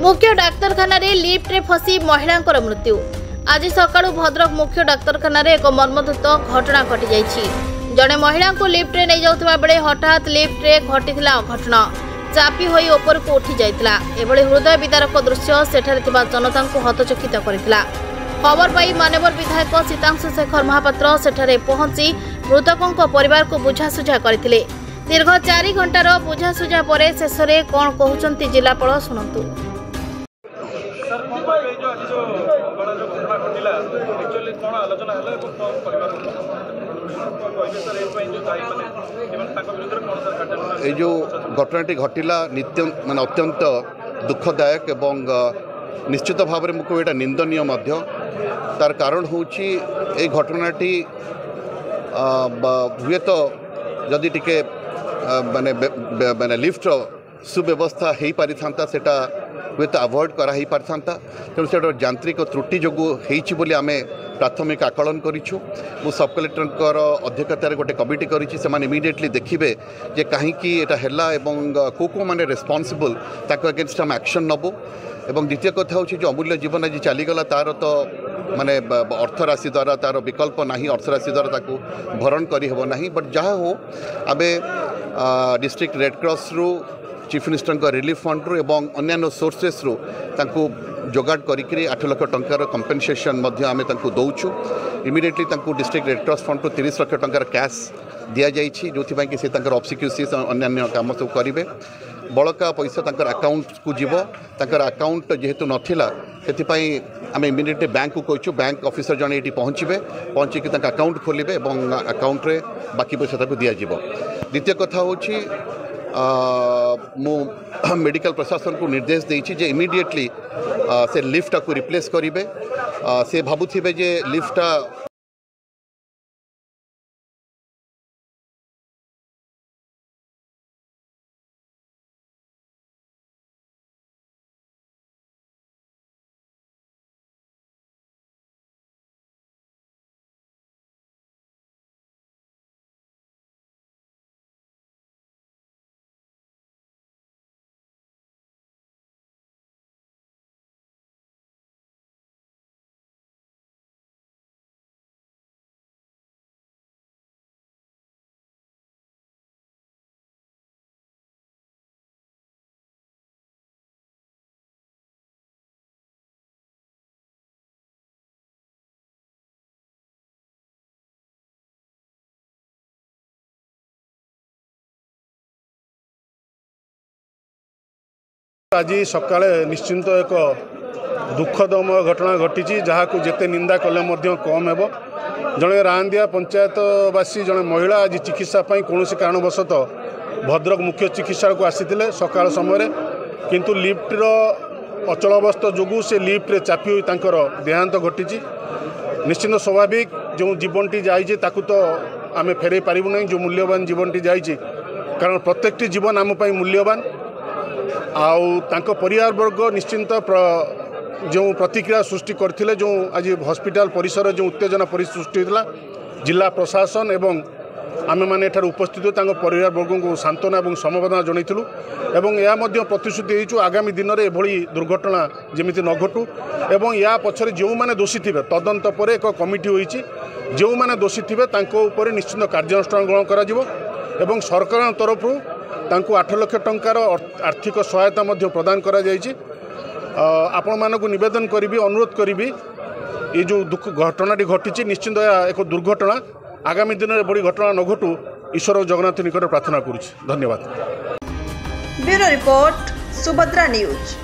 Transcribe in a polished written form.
मुख्य डाक्तरखाना लिफ्ट रे फसी महिला मृत्यु। आज सकाळु भद्रक मुख्य डाक्तरखाना एक मर्मन्तुद घटना घटी जाइछि। जड़े महिला को लिफ्ट रे नहीं जाउतबा बेले हठात लिफ्ट रे घटिथिला घटना चापी होई ऊपर को उठी जाइतिला। एभଳି हृदय विदारक दृश्य सेठारे थिबा जनता को हतचकित करथिला। खबर पाई मानवर विधायक सीतांशु शेखर महापात्र सेठारे पहुंची मृतकों परिवार को बुझासुझा करथिले। दीर्घ 4 घंटार बुझासुझा परे शेषरे कोन कहउचंती जिलापाल सुनंतु। ये जो घटनाटी घटिला नित्य मान अत्यंत दुखदायक एवं निश्चित भाव में मुझे यहाँ निंदनीय तार कारण हूँ ये घटनाटी हुए तो जदि टिके माने माने लिफ्ट सुव्यवस्था हो पारि था सेटा हुए तो अवॉइड करा ही पारि था। तेणु से यांत्रिक त्रुटि जो होती आम प्राथमिक आकलन करूँ। मु सब कलेक्टर अध्यक्षतार गोटे कमिटी करी से इमिडिएटली देखिए जे कहीं है को मैंने रेस्पॉन्सिबल ताको अगेंस्ट हम एक्शन नबू। एवं द्वितीय कथा हूँ जो अमूल्य जीवन आज चलीगला तार तो माने अर्थ राशि द्वारा तार विकल्प ना अर्थ राशि द्वारा ताको भरण करहब ना। बट जहाँ हो आम डिस्ट्रिक्ट रेड क्रॉस रु चीफ मिनिस्टर का रिलीफ फंड रु एवं अन्य सोर्सेस रु तांको जोगाड़ करी 8 लाख टंकार कंपेनसेशन आम दौचु। Immediately district Red Cross fund रु 30 लाख टंकार कैश दि जाइए जो कि सी ऑब्सिक्यूसीज अन्य काम सब करेंगे। बड़का पैसा तंकर अकाउंट को जीव तंकर अकाउंट जेहेतु नथिला सेथिपाई आम इमिडिएटली बैंक को कहूँ बैंक ऑफिसर जन ये पहुँचे पहुँचिक अकाउंट खोलिबे एवं अकाउंट रे बाकी पैसा ताको दिया जीव। द्वितीय कथा हूँ मु मेडिकल प्रशासन को निर्देश देइछि जे इमिडिएटली से लिफ्ट को रिप्लेस करेंगे। से भाबुथिबे जे लिफ्ट आज सका निश्चिंत एक दुखदमय घटना घटी जहाँ को जिते निंदा कले कम हेब। जड़े रांदिया पंचायतवासी जड़े महिला आज चिकित्सापी कौन कारणवशत भद्रक मुख्य चिकित्सा को आसी सकाल समय किंतु लिफ्टर अचल अवस्था जो से लिफ्ट चापी हुई देहांत घटी। निश्चिंत स्वाभाविक जो जीवनटी जाइए ताकू तो आम फेरई पारूँ ना जो मूल्यवान जीवनटी जाइए कारण प्रत्येकटी जीवन आम मूल्यवान आउ परिवार वर्ग निश्चिंत जो प्रतिक्रिया सृष्टि करथिले जो आज हॉस्पिटल परिसर जो उत्तेजना सृष्टि होता जिला प्रशासन एवं आम मैंने उपस्थित परिवार वर्ग को सांत्वना और समवेदना जनइलु एवं यह प्रतिश्रुति हो आगामी दिन में एभली दुर्घटना जमी न घटू एवं या पछरे जो मैंने दोषी थे तदंत पर एक कमिटी होईची जो मैंने दोषी थे निश्चित कार्यानुष्ठान ग्रहण करा सरकार तरफ 8 लाख टंकार आर्थिक सहायता प्रदान करा जायछि। आपण मानकु निवेदन करी अनुरोध करी ये जो दुख घटनाटी घटी निश्चिंत एक दुर्घटना आगामी दिन में बड़ी घटना न घटू ईश्वर जगन्नाथ निकट प्रार्थना करुछि। धन्यवाद। Bureau report Subhadra news.